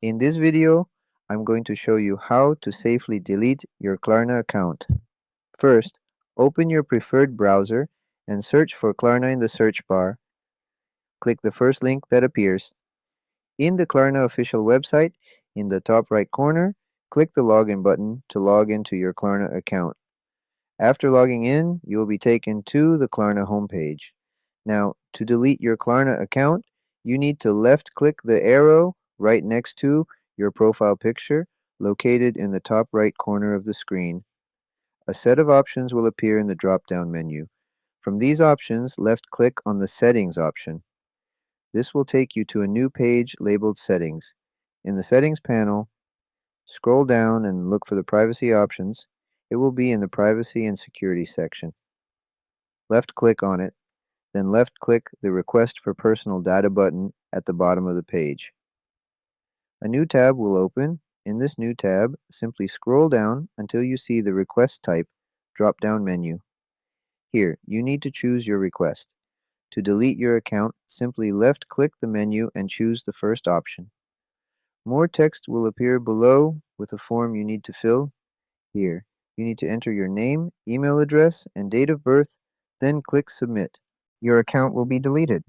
In this video, I'm going to show you how to safely delete your Klarna account. First, open your preferred browser and search for Klarna in the search bar. Click the first link that appears. In the Klarna official website, in the top right corner, click the login button to log into your Klarna account. After logging in, you will be taken to the Klarna homepage. Now, to delete your Klarna account, you need to left-click the arrow right next to your profile picture, located in the top right corner of the screen. A set of options will appear in the drop-down menu. From these options, left-click on the Settings option. This will take you to a new page labeled Settings. In the Settings panel, scroll down and look for the Privacy options. It will be in the Privacy and Security section. Left-click on it, then left-click the Request for Personal Data button at the bottom of the page. A new tab will open. In this new tab, simply scroll down until you see the Request Type drop-down menu. Here, you need to choose your request. To delete your account, simply left-click the menu and choose the first option. More text will appear below with a form you need to fill. Here, you need to enter your name, email address, and date of birth, then click Submit. Your account will be deleted.